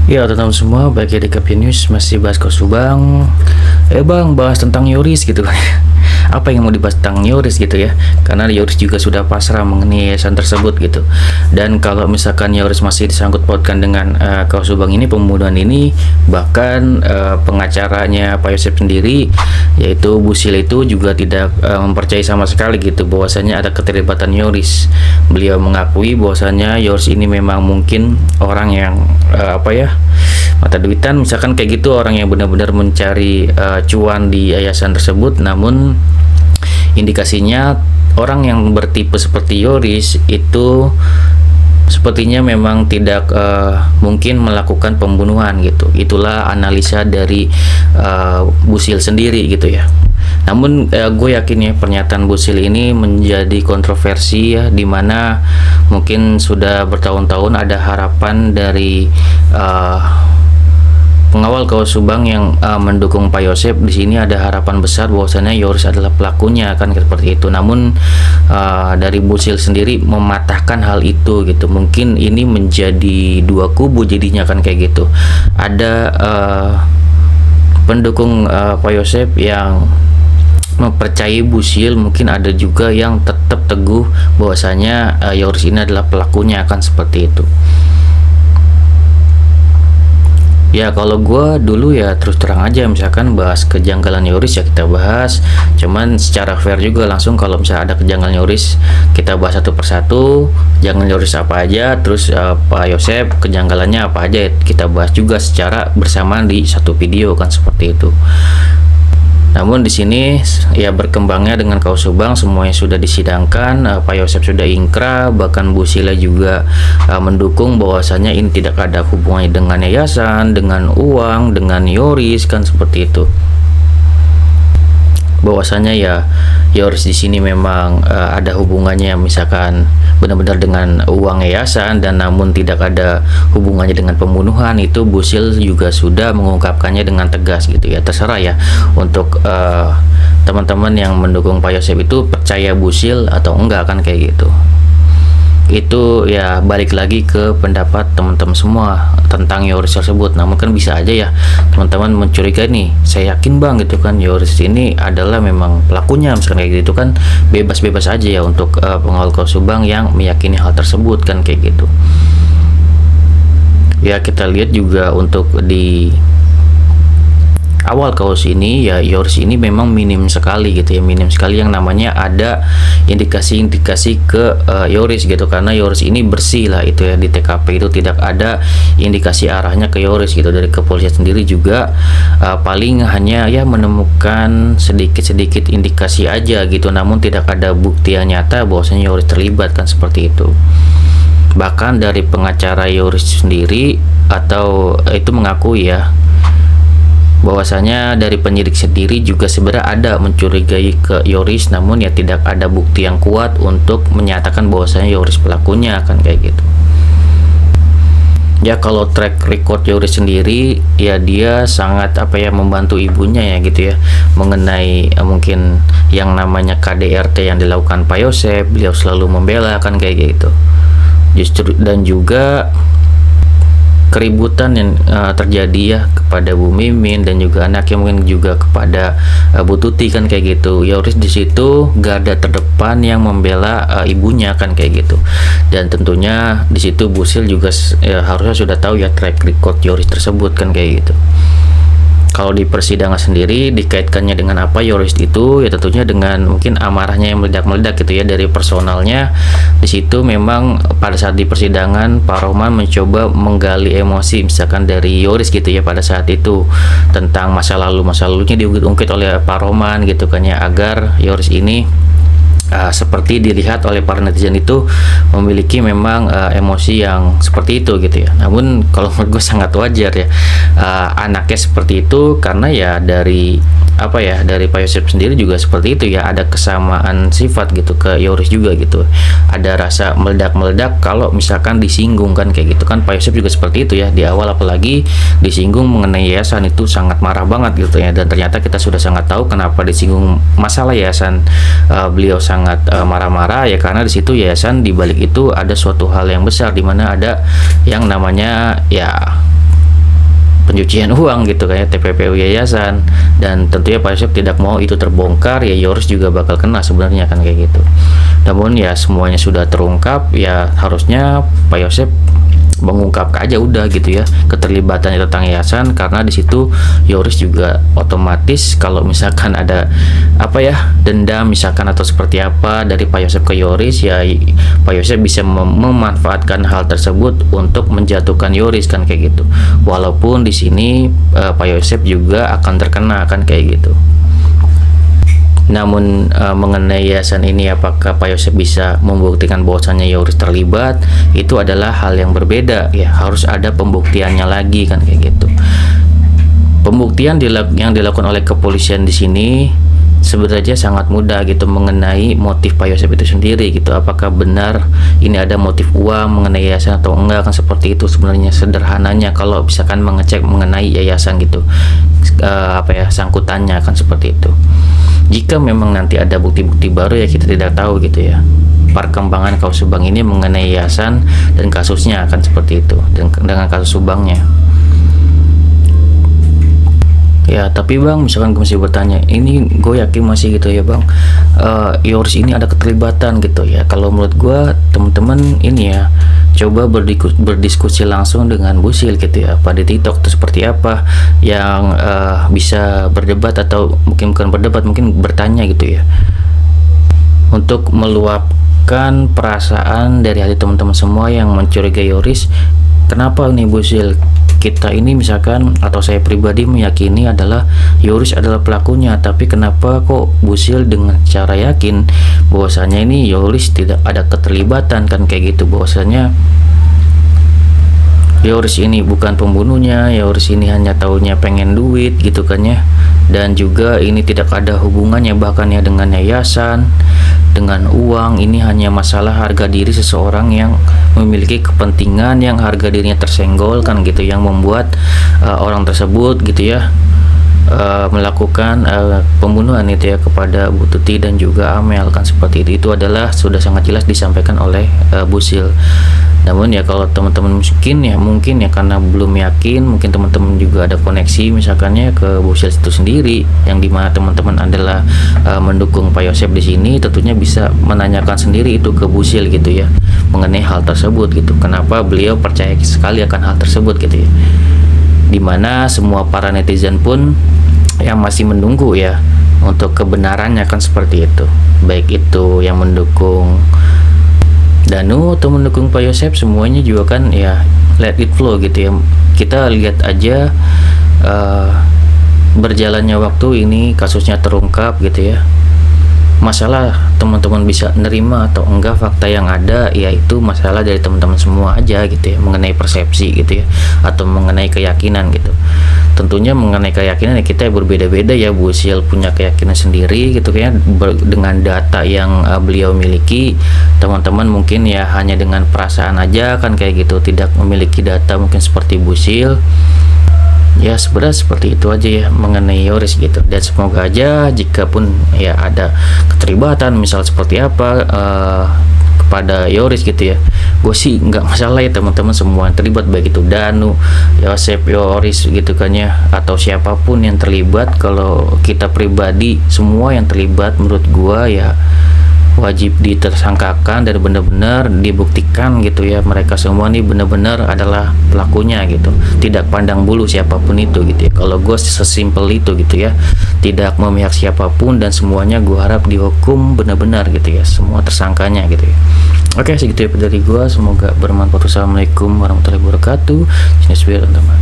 Ya teman-teman semua, bagi di Kapi News masih bahas Coach Subang. Bang, bahas tentang Yoris gitu kan. Apa yang mau dibahas tentang Yoris gitu ya? Karena Yoris juga sudah pasrah mengenai yayasan tersebut gitu. Dan kalau misalkan Yoris masih disangkut pautkan dengan Coach Subang ini, pembunuhan ini, bahkan pengacaranya Pak Yosep sendiri, yaitu Busil itu juga tidak mempercayai sama sekali gitu bahwasanya ada keterlibatan Yoris. Beliau mengakui bahwasanya Yoris ini memang mungkin orang yang mata duitan, misalkan kayak gitu, orang yang benar-benar mencari cuan di yayasan tersebut. Namun indikasinya orang yang bertipe seperti Yoris itu sepertinya memang tidak mungkin melakukan pembunuhan gitu. Itulah analisa dari Busil sendiri gitu ya. Namun gue yakin ya pernyataan Busil ini menjadi kontroversi ya, dimana mungkin sudah bertahun-tahun ada harapan dari pengawal Coach Subang yang mendukung Pak Yosep. Di sini ada harapan besar bahwasanya Yoris adalah pelakunya, kan seperti itu. Namun dari Busil sendiri mematahkan hal itu gitu. Mungkin ini menjadi dua kubu jadinya, kan kayak gitu. Ada pendukung Pak Yosep yang mempercayai Busil, mungkin ada juga yang tetap teguh bahwasanya Yoris ini adalah pelakunya, kan seperti itu. Ya kalau gue dulu ya terus terang aja, misalkan bahas kejanggalan Yoris ya kita bahas, cuman secara fair juga, langsung kalau misalnya ada kejanggalan Yoris kita bahas satu persatu. Jangan Yoris apa aja, terus Pak Yosep kejanggalannya apa aja, kita bahas juga secara bersamaan di satu video, kan seperti itu. Namun di sini ya berkembangnya dengan Coach Subang, semuanya sudah disidangkan, Pak Yosep sudah ingkrah, bahkan Bu Sila juga mendukung bahwasanya ini tidak ada hubungannya dengan yayasan, dengan uang, dengan Yoris, kan seperti itu. Bahwasanya ya Yoris di sini memang ada hubungannya, misalkan benar-benar dengan uang yayasan, dan namun tidak ada hubungannya dengan pembunuhan. Itu Busil juga sudah mengungkapkannya dengan tegas gitu ya. Terserah ya untuk teman-teman yang mendukung Pak Yosep itu percaya Busil atau enggak, kan kayak gitu. Itu ya balik lagi ke pendapat teman-teman semua tentang Yoris tersebut. Namun kan bisa aja ya teman-teman mencurigai nih, saya yakin bang gitu kan Yoris ini adalah memang pelakunya, misalkan kayak gitu kan. Bebas-bebas aja ya untuk pengawal Coach Subang yang meyakini hal tersebut, kan kayak gitu. Ya kita lihat juga untuk di awal kasus ini ya Yoris ini memang minim sekali gitu ya, minim sekali yang namanya ada indikasi-indikasi ke Yoris gitu, karena Yoris ini bersih lah itu ya, di TKP itu tidak ada indikasi arahnya ke Yoris gitu. Dari kepolisian sendiri juga paling hanya ya menemukan sedikit-sedikit indikasi aja gitu, namun tidak ada bukti yang nyata bahwasanya Yoris terlibat, kan seperti itu. Bahkan dari pengacara Yoris sendiri atau itu mengakui ya bahwasanya dari penyidik sendiri juga sebenarnya ada mencurigai ke Yoris, namun ya tidak ada bukti yang kuat untuk menyatakan bahwasanya Yoris pelakunya, kan kayak gitu. Ya kalau track record Yoris sendiri ya dia sangat membantu ibunya ya gitu ya, mengenai mungkin yang namanya KDRT yang dilakukan Pak Yosep, beliau selalu membela, kan kayak gitu. Justru dan juga keributan yang terjadi ya kepada Bu Mimin dan juga anaknya, mungkin juga kepada Bu Tuti, kan kayak gitu. Yoris di situ garda terdepan yang membela ibunya, kan kayak gitu. Dan tentunya di situ Busil juga harusnya sudah tahu ya track record Yoris tersebut, kan kayak gitu. Kalau di persidangan sendiri dikaitkannya dengan apa Yoris itu ya tentunya dengan mungkin amarahnya yang meledak-meledak gitu ya, dari personalnya. Di situ memang pada saat di persidangan Pak Rohman mencoba menggali emosi misalkan dari Yoris gitu ya pada saat itu, tentang masa lalunya diungkit oleh Pak Rohman gitu kan ya, agar Yoris ini seperti dilihat oleh para netizen itu memiliki memang emosi yang seperti itu gitu ya. Namun kalau menurut gue sangat wajar ya anaknya seperti itu, karena ya dari dari Pak Yosep sendiri juga seperti itu ya, ada kesamaan sifat gitu ke Yoris juga gitu, ada rasa meledak-meledak kalau misalkan disinggung, kan kayak gitu kan. Pak Yosep juga seperti itu ya di awal, apalagi disinggung mengenai yayasan itu sangat marah banget gitu ya, dan ternyata kita sudah sangat tahu kenapa disinggung masalah yayasan. Beliau sangat marah-marah ya karena di situ yayasan di balik itu ada suatu hal yang besar, di mana ada yang namanya ya pencucian uang gitu kayak TPPU yayasan, dan tentunya Pak Yosep tidak mau itu terbongkar, ya Yoris juga bakal kena sebenarnya kan kayak gitu. Namun ya semuanya sudah terungkap, ya harusnya Pak Yosep mengungkap aja udah gitu ya keterlibatannya tentang yayasan, karena di situ Yoris juga otomatis kalau misalkan ada apa ya dendam misalkan atau seperti apa dari Pak Yosep ke Yoris, ya Pak Yosep bisa memanfaatkan hal tersebut untuk menjatuhkan Yoris kan kayak gitu. Walaupun di sini Pak Yosep juga akan terkena kan kayak gitu. Namun mengenai yayasan ini apakah Pak Yosep bisa membuktikan bahwasannya Yoris terlibat, itu adalah hal yang berbeda ya, harus ada pembuktiannya lagi kan kayak gitu. Pembuktian yang dilakukan oleh kepolisian di sini sebenarnya sangat mudah gitu mengenai motif Pak Yosep itu sendiri gitu. Apakah benar ini ada motif uang mengenai yayasan atau enggak, kan seperti itu sebenarnya sederhananya kalau misalkan mengecek mengenai yayasan gitu. Sangkutannya kan seperti itu. Jika memang nanti ada bukti-bukti baru, ya kita tidak tahu gitu ya perkembangan kasus Subang ini mengenai yayasan dan kasusnya akan seperti itu dengan kasus Subangnya. Ya tapi Bang, misalkan gue masih bertanya, ini gue yakin masih gitu ya Bang, Yoris ini ada keterlibatan gitu ya. Kalau menurut gue teman-teman ini ya coba berdiskusi langsung dengan Busil gitu ya, pada TikTok itu seperti apa yang bisa berdebat, atau mungkin bukan berdebat, mungkin bertanya gitu ya, untuk meluapkan perasaan dari hati teman-teman semua yang mencurigai Yoris. Kenapa nih Busil, kita ini misalkan atau saya pribadi meyakini adalah Yoris adalah pelakunya, tapi kenapa kok Busil dengan cara yakin bahwasanya ini Yoris tidak ada keterlibatan kan kayak gitu, bahwasanya Yoris ini bukan pembunuhnya, Yoris ini hanya taunya pengen duit gitu kan ya, dan juga ini tidak ada hubungannya bahkan ya dengan yayasan, dengan uang. Ini hanya masalah harga diri seseorang yang memiliki kepentingan yang harga dirinya tersenggol kan gitu, yang membuat orang tersebut gitu ya melakukan pembunuhan itu ya kepada Bu Tuti dan juga Amel kan seperti itu. Itu adalah sudah sangat jelas disampaikan oleh Busil. Namun ya kalau teman-teman mungkin ya karena belum yakin, mungkin teman-teman juga ada koneksi misalkannya ke Busil itu sendiri, yang dimana teman-teman adalah mendukung Pak Yosep di sini, tentunya bisa menanyakan sendiri itu ke Busil gitu ya mengenai hal tersebut gitu. Kenapa beliau percaya sekali akan hal tersebut gitu ya, dimana semua para netizen pun yang masih menunggu ya untuk kebenarannya kan seperti itu, baik itu yang mendukung Danu atau mendukung Pak Yosep, semuanya juga kan ya let it flow gitu ya. Kita lihat aja berjalannya waktu ini kasusnya terungkap gitu ya. Masalah teman-teman bisa nerima atau enggak fakta yang ada, yaitu masalah dari teman-teman semua aja gitu ya, mengenai persepsi gitu ya, atau mengenai keyakinan gitu. Tentunya mengenai keyakinan ya kita berbeda-beda ya, Busil punya keyakinan sendiri gitu ya, dengan data yang beliau miliki. Teman-teman mungkin ya hanya dengan perasaan aja kan kayak gitu, tidak memiliki data mungkin seperti Busil. Ya sebenarnya seperti itu aja ya mengenai Yoris gitu, dan semoga aja jikapun ya ada keterlibatan misal seperti apa kepada Yoris gitu ya, gue sih nggak masalah ya teman-teman semua yang terlibat, baik itu Danu, Yosep, Yoris gitu kan ya, atau siapapun yang terlibat. Kalau kita pribadi semua yang terlibat menurut gue ya wajib ditersangkakan dan benar-benar dibuktikan gitu ya, mereka semua nih benar-benar adalah pelakunya gitu, tidak pandang bulu siapapun itu gitu ya. Kalau gue sesimpel itu gitu ya, tidak memihak siapapun, dan semuanya gue harap dihukum benar-benar gitu ya, semua tersangkanya gitu ya. Oke, segitu ya dari gue, semoga bermanfaat. Assalamualaikum warahmatullahi wabarakatuh. Teman-teman.